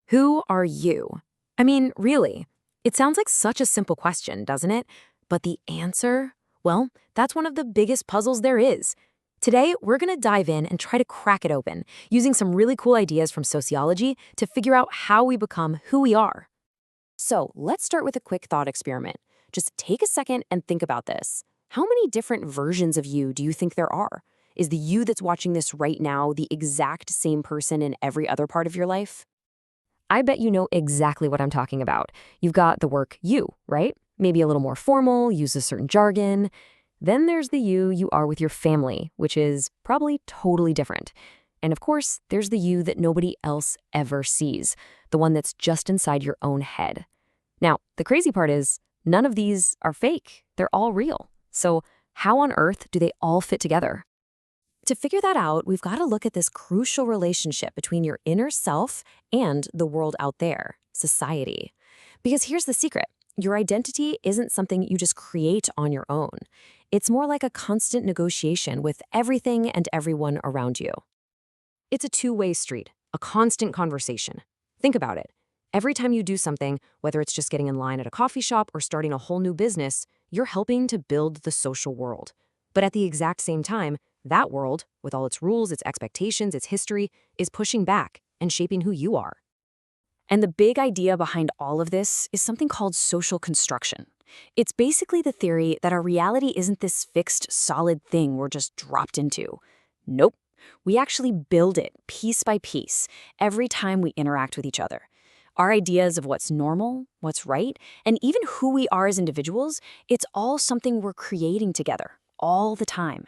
Who are you? I mean, really, it sounds like such a simple question, doesn't it? But the answer? Well, that's one of the biggest puzzles there is. Today, we're going to dive in and try to crack it open, using some really cool ideas from sociology to figure out how we become who we are. So, let's start with a quick thought experiment. Just take a second and think about this. How many different versions of you do you think there are? Is the you that's watching this right now the exact same person in every other part of your life? I bet you know exactly what I'm talking about. You've got the work you, right? Maybe a little more formal, use a certain jargon. Then there's the you are with your family, which is probably totally different. And of course, there's the you that nobody else ever sees, the one that's just inside your own head. Now, the crazy part is, none of these are fake. They're all real. So how on earth do they all fit together? To figure that out, we've got to look at this crucial relationship between your inner self and the world out there, society. Because here's the secret. Your identity isn't something you just create on your own. It's more like a constant negotiation with everything and everyone around you. It's a two-way street, a constant conversation. Think about it. Every time you do something, whether it's just getting in line at a coffee shop or starting a whole new business, you're helping to build the social world. But at the exact same time, that world, with all its rules, its expectations, its history, is pushing back and shaping who you are. And the big idea behind all of this is something called social construction. It's basically the theory that our reality isn't this fixed, solid thing we're just dropped into. Nope. We actually build it piece by piece every time we interact with each other. Our ideas of what's normal, what's right, and even who we are as individuals, it's all something we're creating together, all the time.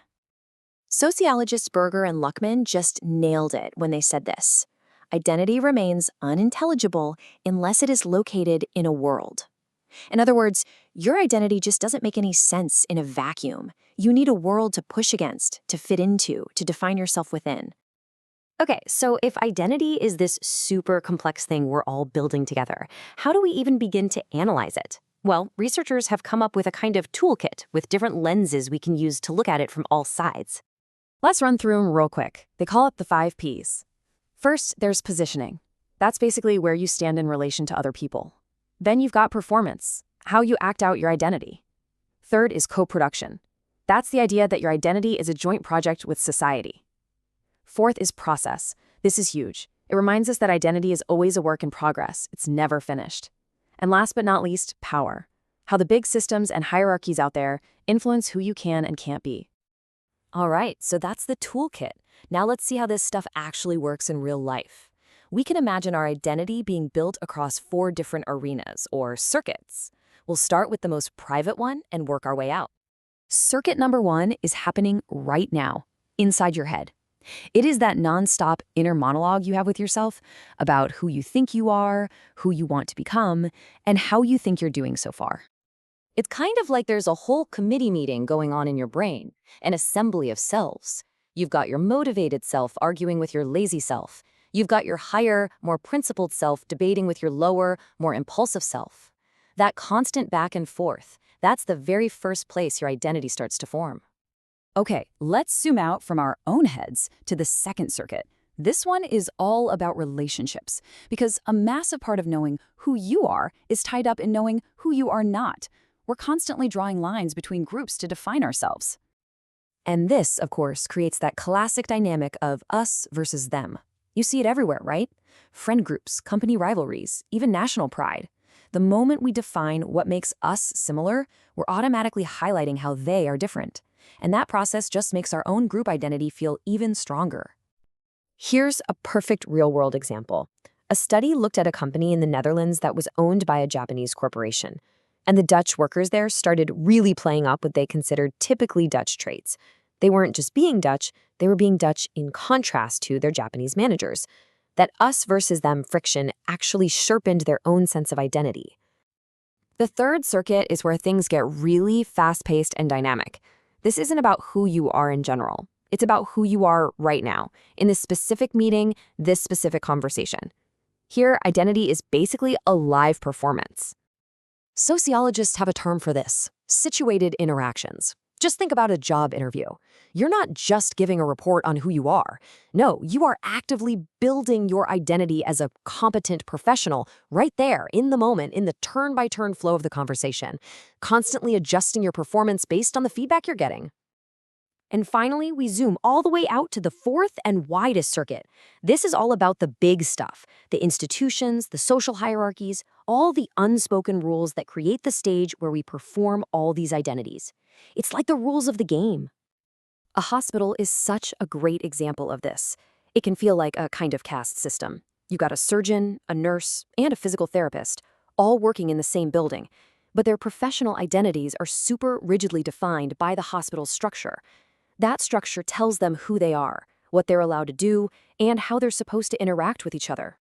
Sociologists Berger and Luckman just nailed it when they said this. Identity remains unintelligible unless it is located in a world. In other words, your identity just doesn't make any sense in a vacuum. You need a world to push against, to fit into, to define yourself within. Okay, so if identity is this super complex thing we're all building together, how do we even begin to analyze it? Well, researchers have come up with a kind of toolkit with different lenses we can use to look at it from all sides. Let's run through them real quick. They call it the 5 Ps. First, there's positioning. That's basically where you stand in relation to other people. Then you've got performance, how you act out your identity. Third is co-production. That's the idea that your identity is a joint project with society. Fourth is process. This is huge. It reminds us that identity is always a work in progress. It's never finished. And last but not least, power. How the big systems and hierarchies out there influence who you can and can't be. All right, so that's the toolkit. Now let's see how this stuff actually works in real life. We can imagine our identity being built across 4 different arenas, or circuits. We'll start with the most private one and work our way out. Circuit number 1 is happening right now, inside your head. It is that nonstop inner monologue you have with yourself about who you think you are, who you want to become, and how you think you're doing so far. It's kind of like there's a whole committee meeting going on in your brain, an assembly of selves. You've got your motivated self arguing with your lazy self. You've got your higher, more principled self debating with your lower, more impulsive self. That constant back and forth, that's the very first place your identity starts to form. Okay, let's zoom out from our own heads to the second circuit. This one is all about relationships, because a massive part of knowing who you are is tied up in knowing who you are not. We're constantly drawing lines between groups to define ourselves. And this, of course, creates that classic dynamic of us versus them. You see it everywhere, right? Friend groups, company rivalries, even national pride. The moment we define what makes us similar, we're automatically highlighting how they are different. And that process just makes our own group identity feel even stronger. Here's a perfect real-world example. A study looked at a company in the Netherlands that was owned by a Japanese corporation. And the Dutch workers there started really playing up what they considered typically Dutch traits. They weren't just being Dutch, they were being Dutch in contrast to their Japanese managers. That us versus them friction actually sharpened their own sense of identity. The third circuit is where things get really fast-paced and dynamic. This isn't about who you are in general. It's about who you are right now, in this specific meeting, this specific conversation. Here, identity is basically a live performance. Sociologists have a term for this, situated interactions. Just think about a job interview. You're not just giving a report on who you are. No, you are actively building your identity as a competent professional right there in the moment, in the turn-by-turn flow of the conversation, constantly adjusting your performance based on the feedback you're getting. And finally, we zoom all the way out to the fourth and widest circuit. This is all about the big stuff, the institutions, the social hierarchies, all the unspoken rules that create the stage where we perform all these identities. It's like the rules of the game. A hospital is such a great example of this. It can feel like a kind of caste system. You got a surgeon, a nurse, and a physical therapist, all working in the same building. But their professional identities are super rigidly defined by the hospital's structure. That structure tells them who they are, what they're allowed to do, and how they're supposed to interact with each other.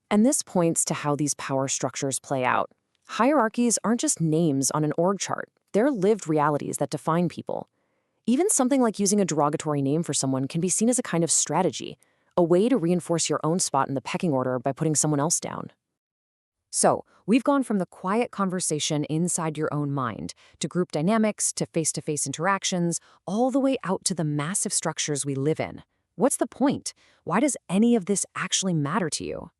And this points to how these power structures play out. Hierarchies aren't just names on an org chart. They're lived realities that define people. Even something like using a derogatory name for someone can be seen as a kind of strategy, a way to reinforce your own spot in the pecking order by putting someone else down. So, we've gone from the quiet conversation inside your own mind, to group dynamics, to face-to-face interactions, all the way out to the massive structures we live in. What's the point? Why does any of this actually matter to you?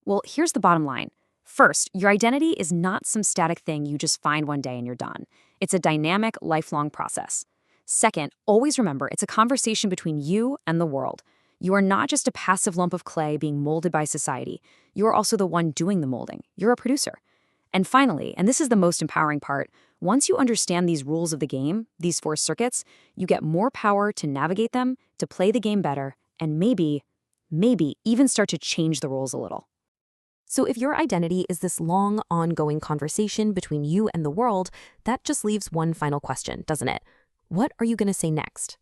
Well, here's the bottom line. First, your identity is not some static thing you just find one day and you're done. It's a dynamic, lifelong process. Second, always remember it's a conversation between you and the world. You are not just a passive lump of clay being molded by society. You are also the one doing the molding. You're a producer. And finally, and this is the most empowering part, once you understand these rules of the game, these four circuits, you get more power to navigate them, to play the game better, and maybe even start to change the rules a little. So if your identity is this long, ongoing conversation between you and the world, that just leaves one final question, doesn't it? What are you going to say next?